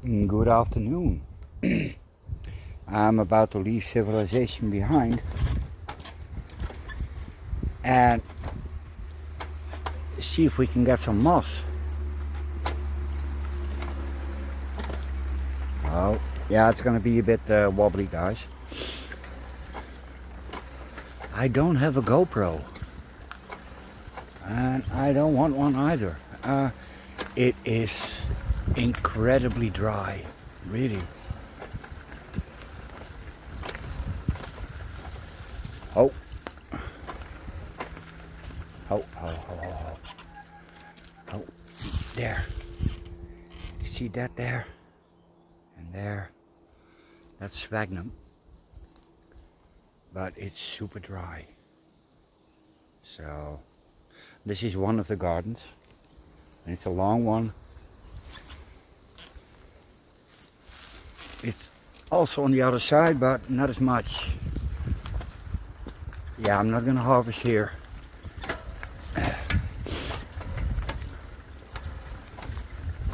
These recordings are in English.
Good afternoon. I'm about to leave civilization behind and see if we can get some moss. Oh, yeah, it's gonna be a bit wobbly, guys. I don't have a GoPro, and I don't want one either. It is incredibly dry, really. Oh. Oh, there. You see that there? And there. That's sphagnum. But it's super dry. So, this is one of the gardens. And it's a long one. It's also on the other side, but not as much. Yeah, I'm not gonna harvest here.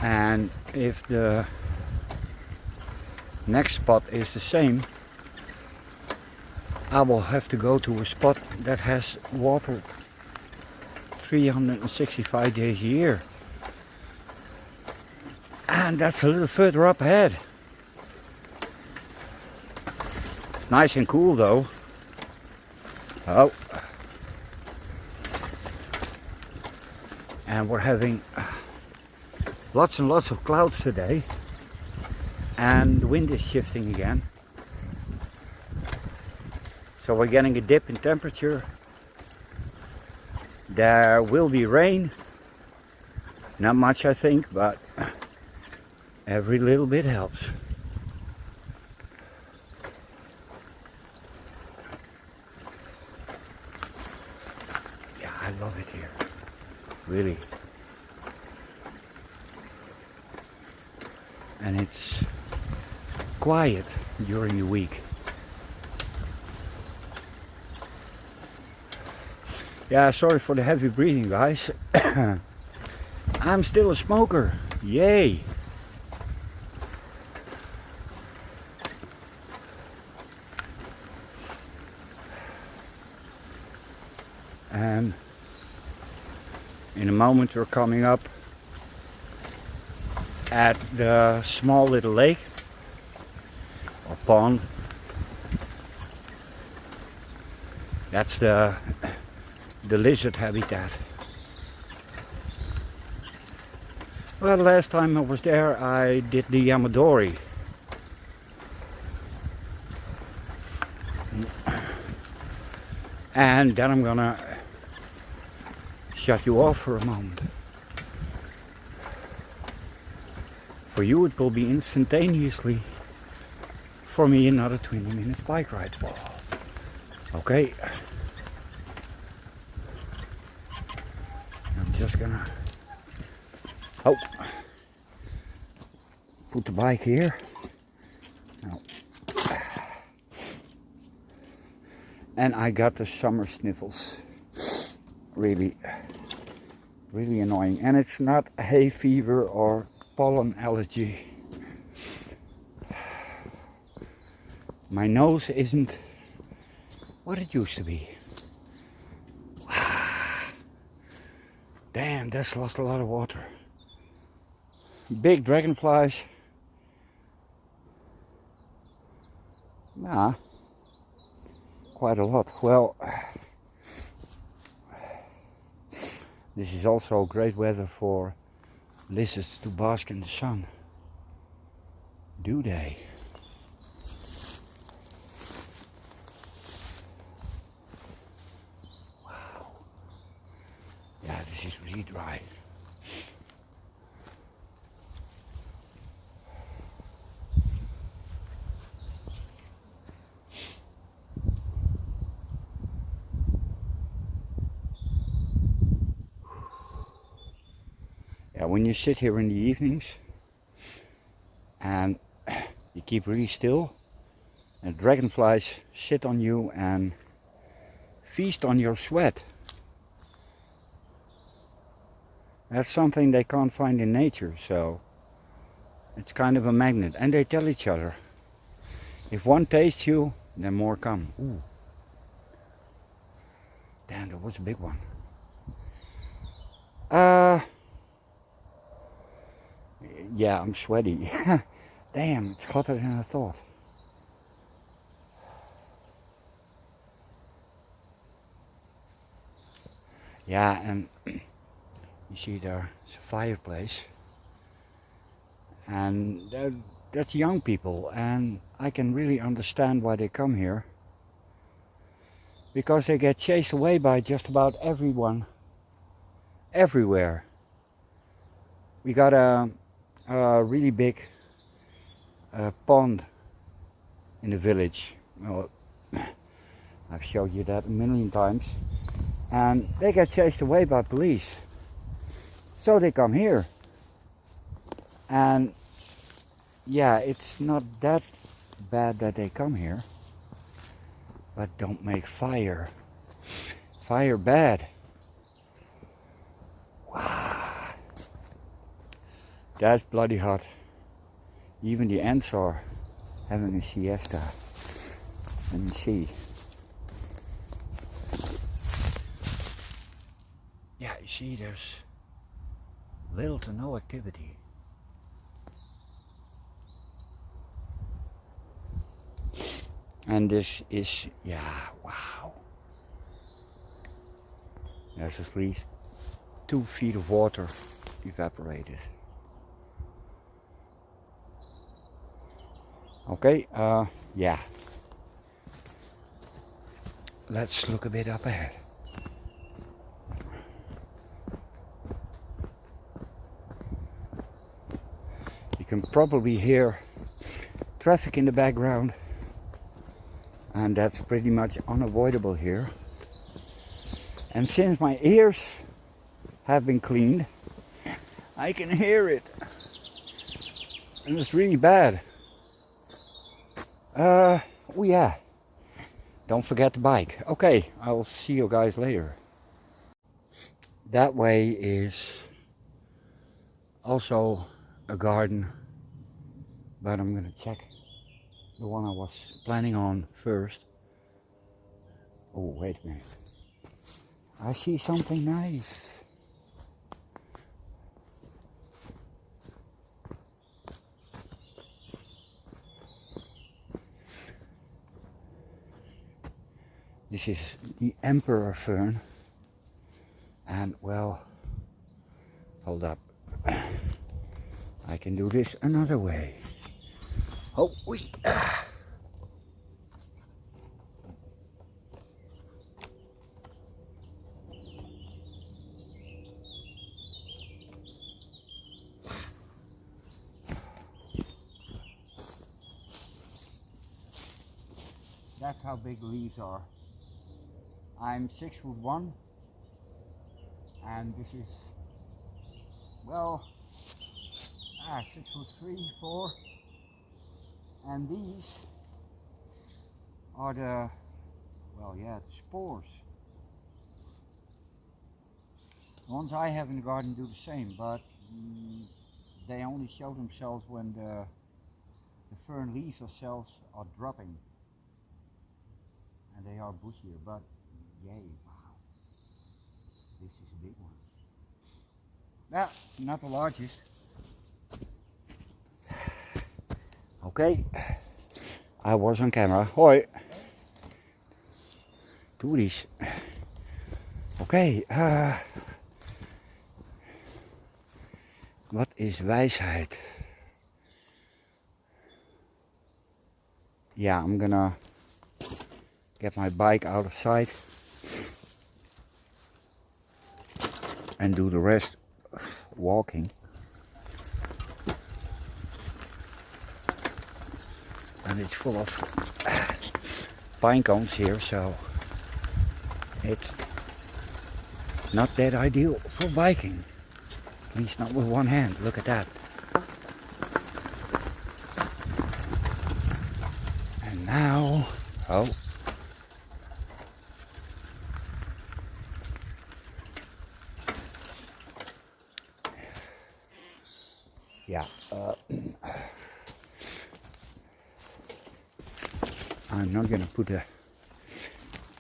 And if the next spot is the same, I will have to go to a spot that has water 365 days a year. And that's a little further up ahead. It's nice and cool though. Oh. And we're having lots and lots of clouds today. And the wind is shifting again. So we're getting a dip in temperature. There will be rain. Not much, I think, but every little bit helps. Yeah, I love it here. Really. And it's quiet during the week. Yeah, sorry for the heavy breathing, guys. I'm still a smoker. Yay! And in a moment we're coming up at the small little lake or pond. That's the lizard habitat. Well, the last time I was there I did the Yamadori. And then I'm gonna shut you off for a moment. For you it will be instantaneously. For me another 20 minutes bike ride. Whoa. Okay. I'm just gonna put the bike here. Now. And I got the summer sniffles. Really annoying. And it's not hay fever or pollen allergy. My nose isn't what it used to be. Damn, that's lost a lot of water. Big dragonflies. Nah, quite a lot. Well, this is also great weather for lizards to bask in the sun. Do they? Wow. Yeah, this is really dry. Yeah, when you sit here in the evenings and you keep really still, and dragonflies sit on you and feast on your sweat. That's something they can't find in nature, so It's kind of a magnet, and they tell each other. If one tastes you, then more come. Ooh. Damn, that was a big one. Yeah, I'm sweaty. Damn, it's hotter than I thought. Yeah, and you see there's a fireplace, and that's young people, and I can really understand why they come here, because they get chased away by just about everyone, everywhere. We got a really big pond in the village. Well, I've showed you that a million times, and they get chased away by police, so they come here. And yeah, it's not that bad that they come here, but don't make fire bad. Wow, that's bloody hot. Even the ants are having a siesta. Let me see. Yeah, you see, there's little to no activity. And this is, yeah, wow. There's at least 2 feet of water evaporated. Okay, yeah. Let's look a bit up ahead. You can probably hear traffic in the background, and that's pretty much unavoidable here. And since my ears have been cleaned, I can hear it, and it's really bad. Oh yeah, don't forget the bike. Okay, I'll see you guys later. That way is also a garden, but I'm gonna check the one I was planning on first. Oh, wait a minute. I see something nice. This is the emperor fern, and well, hold up, I can do this another way. Oh, wait. That's how big the leaves are. I'm 6'1", and this is, well, 6'3", 4", and these are the, well, yeah, the spores. The ones I have in the garden do the same, but they only show themselves when the fern leaves themselves are dropping, and they are bushier. But yay, wow, this is a big one. Well, not the largest. Okay, I was on camera. Hoi. Toeries. Okay, wat is wijsheid? Yeah, I'm gonna get my bike out of sight and do the rest walking. And it's full of pine cones here, so it's not that ideal for biking. At least not with one hand. Look at that. And now, oh. Yeah, I'm not gonna put a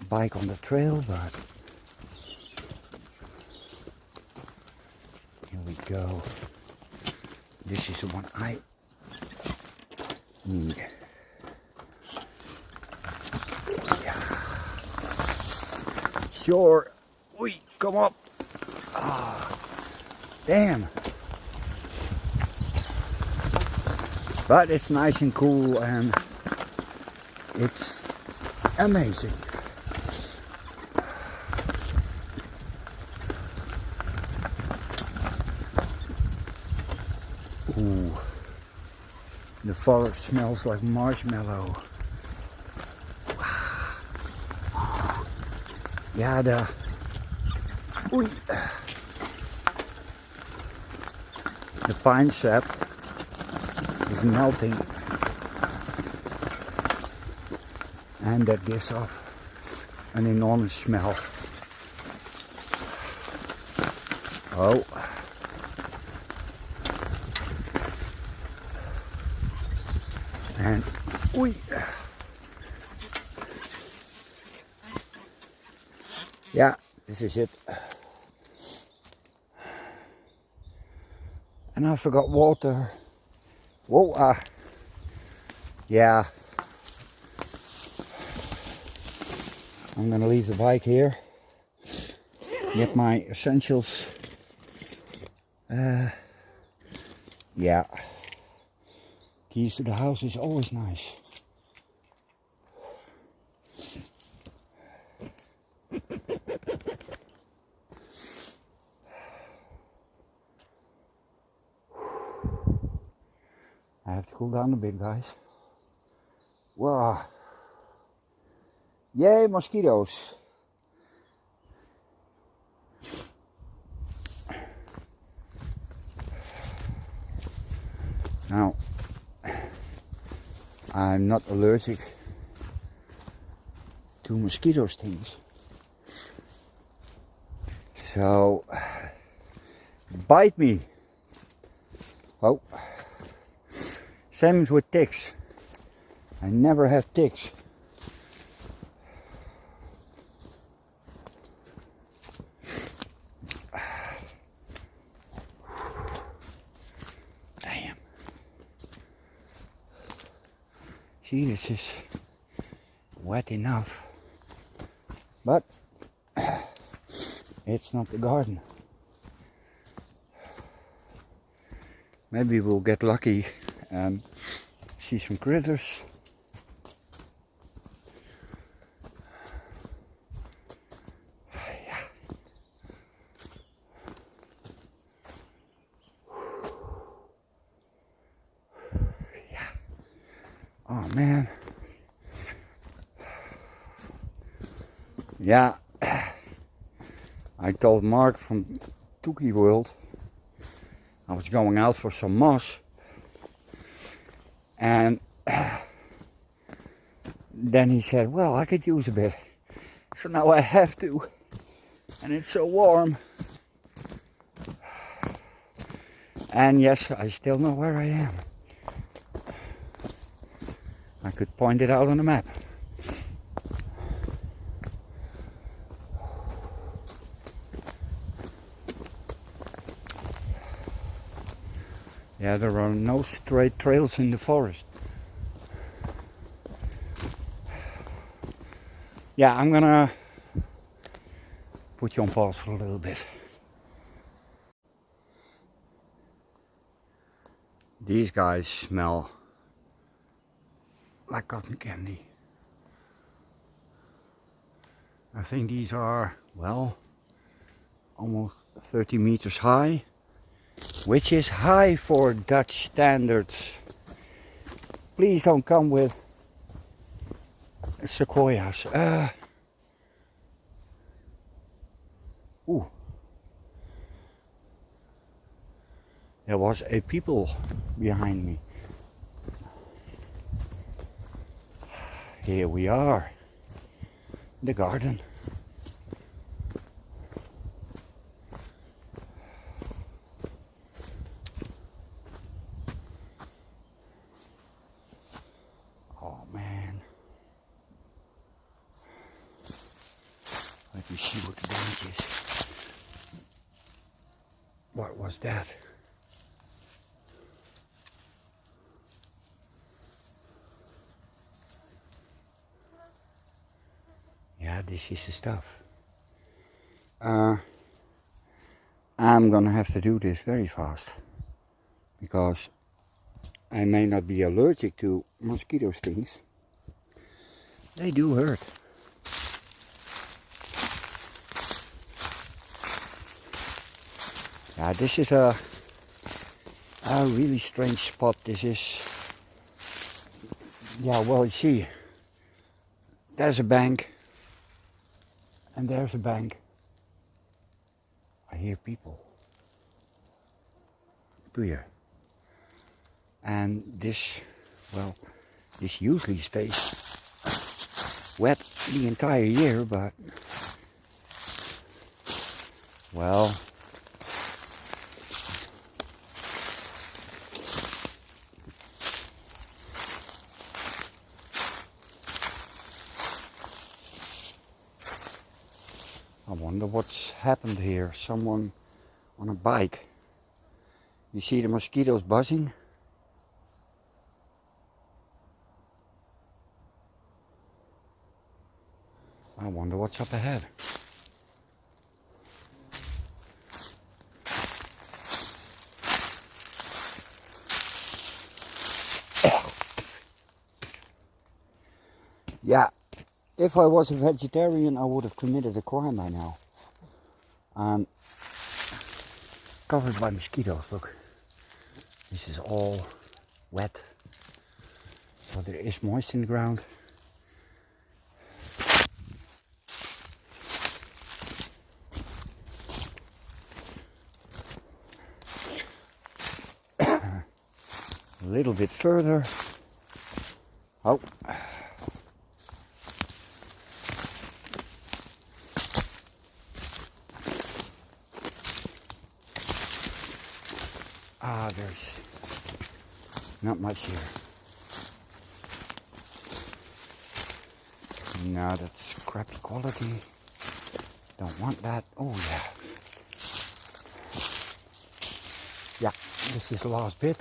bike on the trail, but here we go. This is the one I need. Yeah. Sure. Oi, come up. Ah, damn. But it's nice and cool and it's amazing. Ooh, the forest smells like marshmallow. Yeah, the pine sap is melting, and that gives off an enormous smell. Oh. And yeah, this is it. And I forgot water. Whoa, yeah. I'm gonna leave the bike here. Get my essentials. Yeah. Keys to the house is always nice. I have to cool down a bit, guys. Wow. Yay, mosquitoes. Now, I'm not allergic to mosquito stings. So, bite me. Oh. Same as with ticks. I never have ticks. Damn. See, this is wet enough. But it's not the garden. Maybe we'll get lucky and see some critters. Yeah. Yeah. Oh man. Yeah. I told Mark from Tookie World I was going out for some moss. And then he said, well, I could use a bit. So now I have to. And it's so warm. And yes, I still know where I am. I could point it out on the map. Yeah, there are no straight trails in the forest. Yeah, I'm gonna put you on pause for a little bit. These guys smell like cotton candy. I think these are, well, almost 30 meters high, which is high for Dutch standards. Please don't come with sequoias. Ooh. There was a people behind me. Here we are. The garden. Oh man. me see what the damage is. What was that? Yeah, this is the stuff. I'm gonna have to do this very fast because I may not be allergic to mosquito stings. They do hurt. Yeah, this is a really strange spot. This is, yeah, well, you see, there's a bank and there's a bank. I hear people. Do you? And this, well, this usually stays wet the entire year, but, well, I wonder what's happened here. Someone on a bike. You see the mosquitoes buzzing? I wonder what's up ahead. Yeah, if I was a vegetarian, I would have committed a crime by now. Covered by mosquitoes, look. This is all wet. So there is moist in the ground. A little bit further. Oh. There's not much here. No, that's crappy quality. Don't want that. Oh yeah. Yeah, this is the last bit.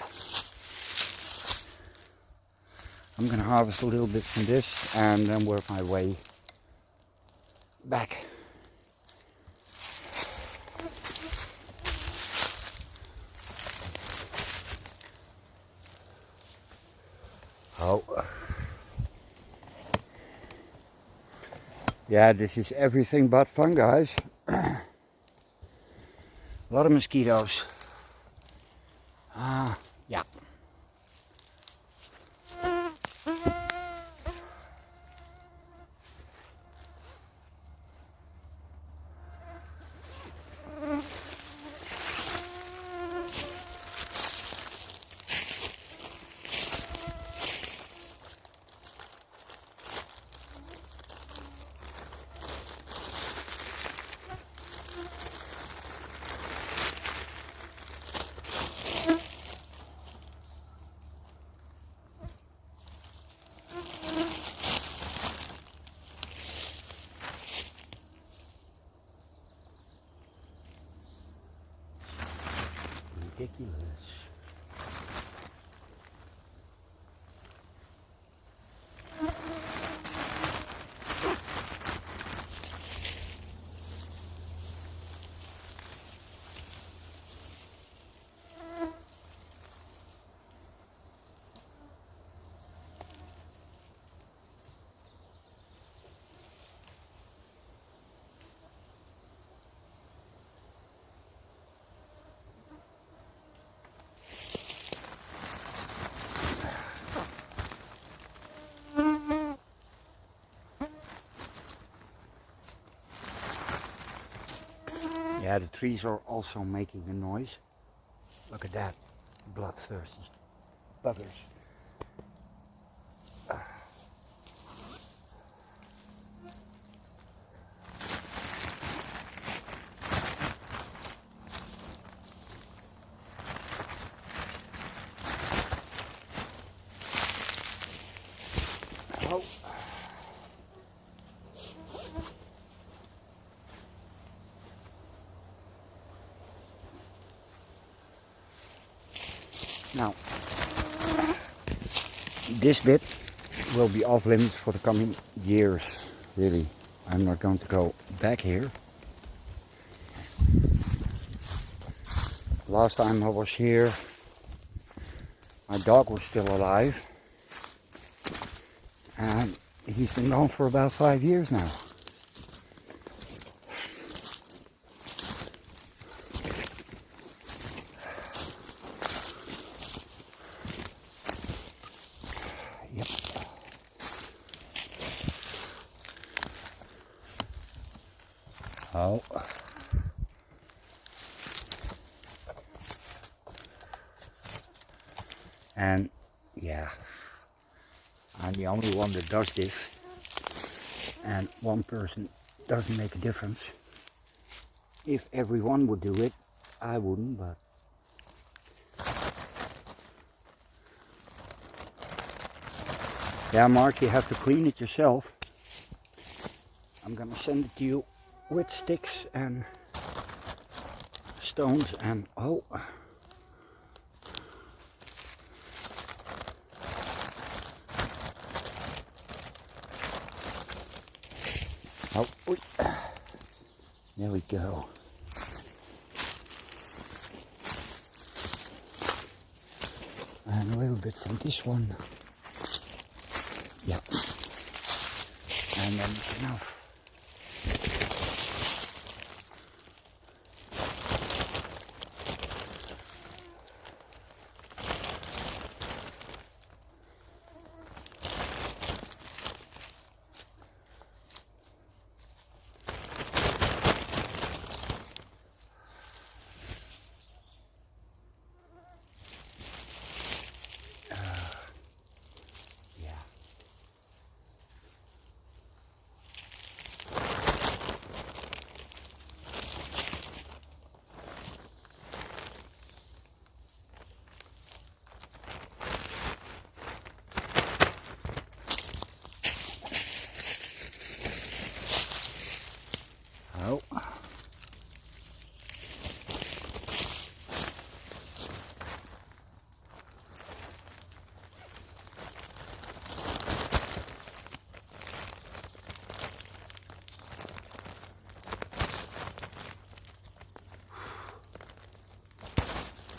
I'm gonna harvest a little bit from this and then work my way back. Oh. Yeah, this is everything but fun, guys. A lot of mosquitoes. Yeah. Ridiculous. Yeah, the trees are also making a noise. Look at that, bloodthirsty buggers. Oh. this bit will be off limits for the coming years, really. I'm not going to go back here. Last time I was here, my dog was still alive, and he's been gone for about 5 years now. Yep. Oh. And yeah, I'm the only one that does this, and one person doesn't make a difference. If everyone would do it, I wouldn't, but yeah, Mark, you have to clean it yourself. I'm gonna send it to you with sticks and stones and oh. Oh, oy. There we go. And a little bit from this one. Yeah. And then it's enough. Oh.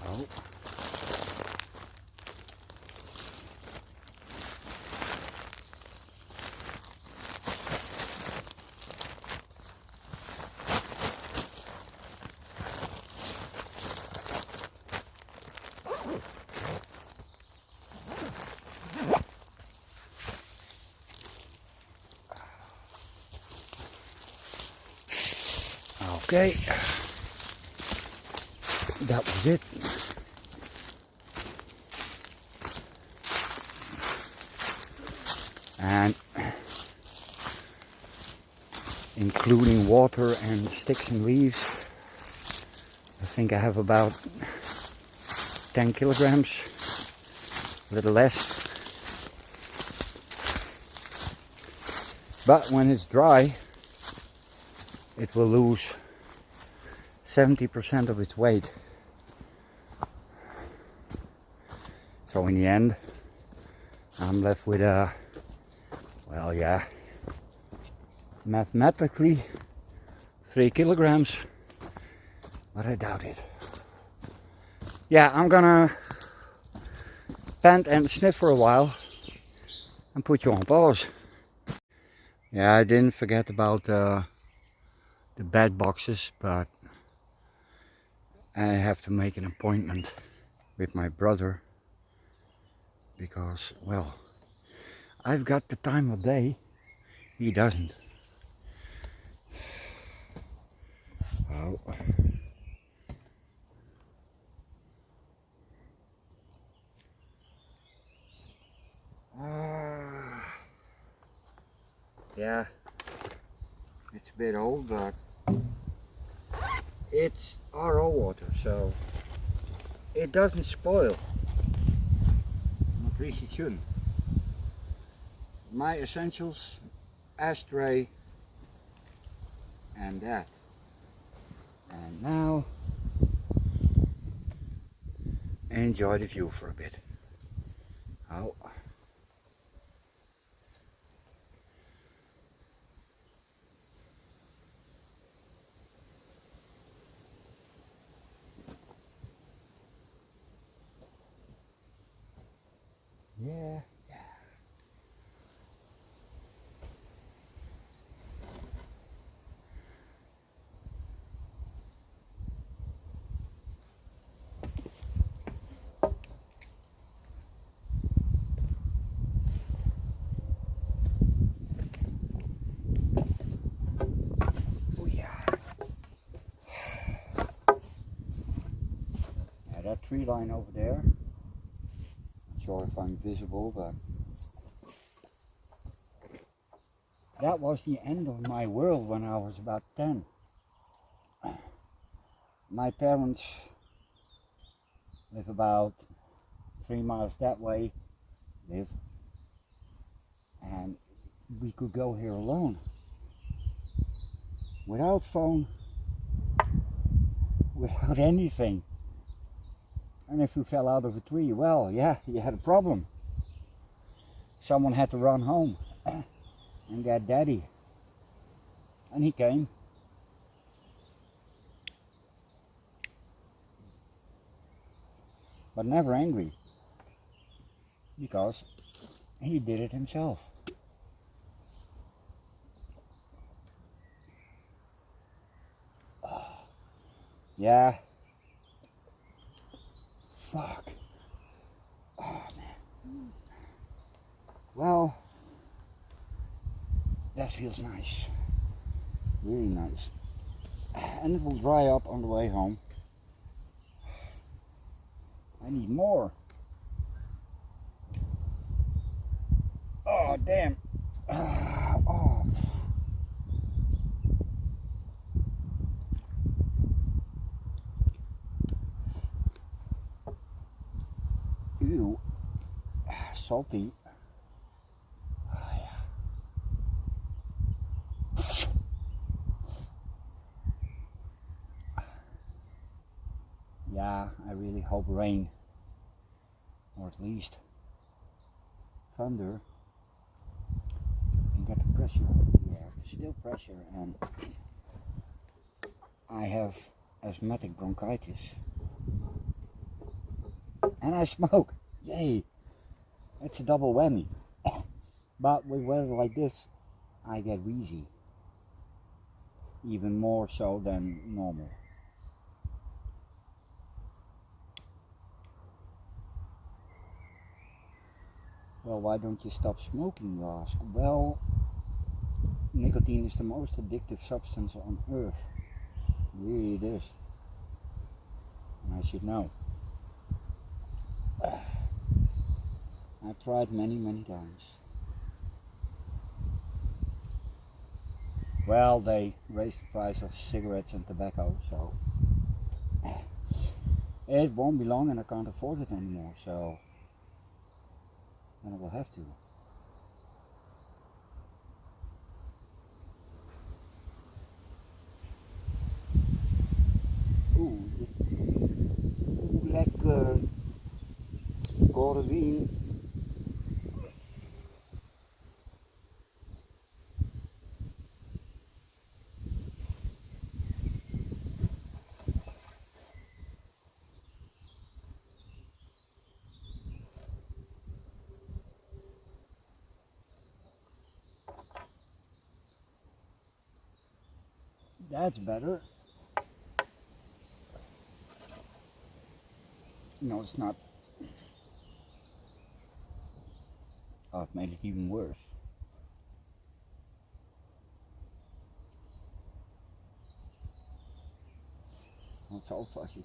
Oh. Okay, that was it. And including water and sticks and leaves, I think I have about 10 kilograms, a little less. But when it's dry, it will lose 70% of its weight. So in the end, I'm left with a, well, yeah, mathematically 3 kilograms, but I doubt it. Yeah, I'm gonna pant and sniff for a while and put you on pause. Yeah, I didn't forget about the bed boxes, but I have to make an appointment with my brother because, well, I've got the time of day, he doesn't. Oh. Yeah, it's a bit old, but it's RO water, so it doesn't spoil. At least it shouldn't. My essentials, ashtray, and that. And now, enjoy the view for a bit. Oh. Yeah. Oh yeah. Yeah, that tree line over there. Not sure if I'm visible, but that was the end of my world when I was about 10. My parents live about 3 miles that way, and we could go here alone. Without phone, without anything. And if you fell out of a tree, well, yeah, you had a problem. Someone had to run home and get daddy. And he came. But never angry. Because he did it himself. Yeah. Fuck. Oh man. Well, that feels nice. Really nice. And it will dry up on the way home. I need more. Oh damn. Oh. Ew. Salty. Yeah, I really hope rain, or at least thunder, and get the pressure. Yeah, still pressure, and I have asthmatic bronchitis, and I smoke. Yay! It's a double whammy. But with weather like this, I get wheezy, even more so than normal. Well, why don't you stop smoking, you ask? Well, nicotine is the most addictive substance on earth. Really it is. And I should know. I've tried many times. Well, they raised the price of cigarettes and tobacco, so it won't be long and I can't afford it anymore, so then I will have to. Oeh, lekker. Corvin. That's better. No, it's not. Oh, it made it even worse. It's all fuzzy.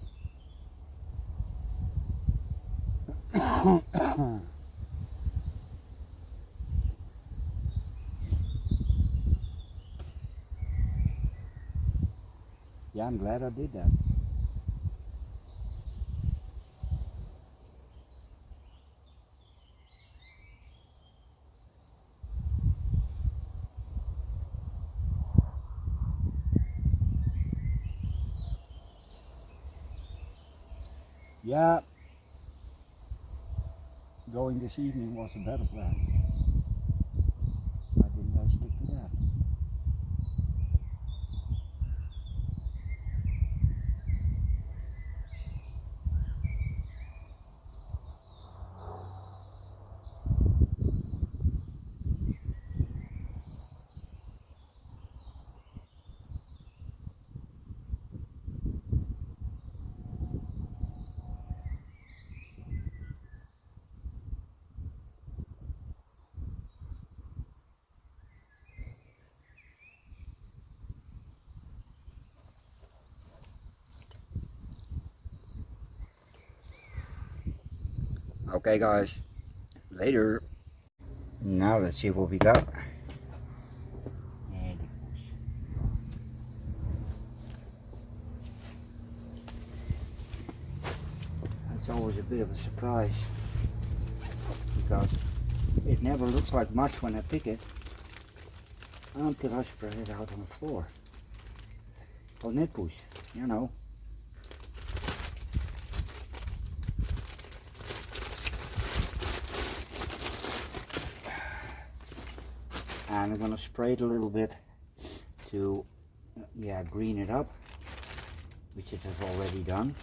Yeah, I'm glad I did that. Yeah, going this evening was a better plan. Why didn't I stick to that? Okay guys, later. Now let's see what we got. It's always a bit of a surprise because it never looks like much when I pick it until I spread it out on the floor. Gewoon net push, you know. And I'm gonna spray it a little bit to green it up, which it has already done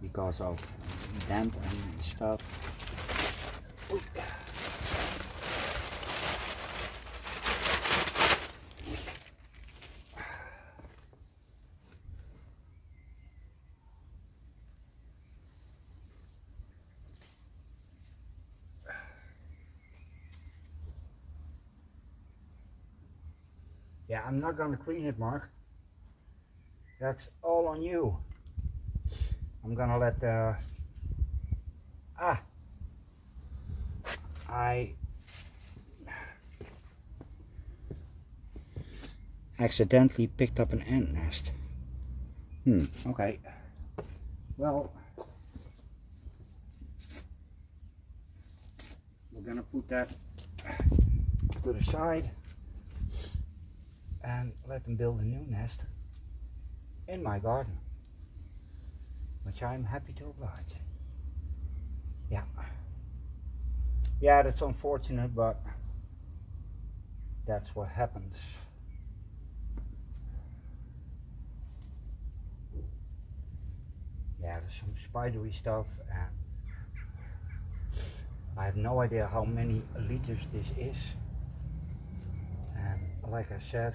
because of damp and stuff. Ooh. Yeah, I'm not gonna clean it, Mark. That's all on you. I'm gonna let I accidentally picked up an ant nest. Okay. Well, we're gonna put that to the side and let them build a new nest in my garden, which I'm happy to oblige. Yeah, that's unfortunate, but that's what happens. Yeah, there's some spidery stuff, and I have no idea how many liters this is. And like I said,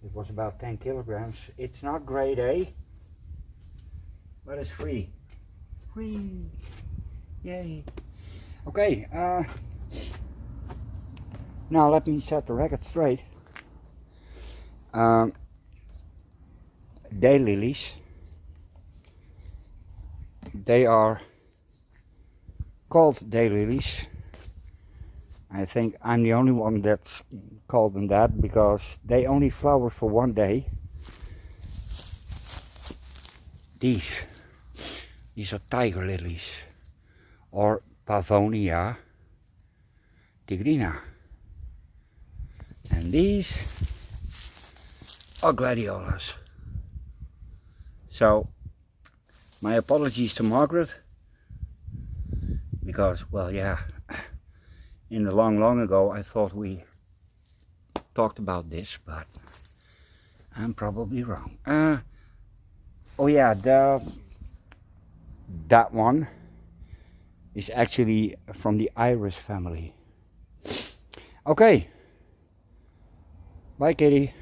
it was about 10 kilograms. It's not grade A, but it's free. Free! Yay! Okay, now let me set the record straight. Daylilies, they are called daylilies. I think I'm the only one that's called them that because they only flower for one day. These are tiger lilies, or Pavonia tigrina, and these are gladiolas. So my apologies to Margaret, because, well, yeah, in the long ago I thought we talked about this, but I'm probably wrong. Oh yeah, that one is actually from the iris family. Okay, bye Katie.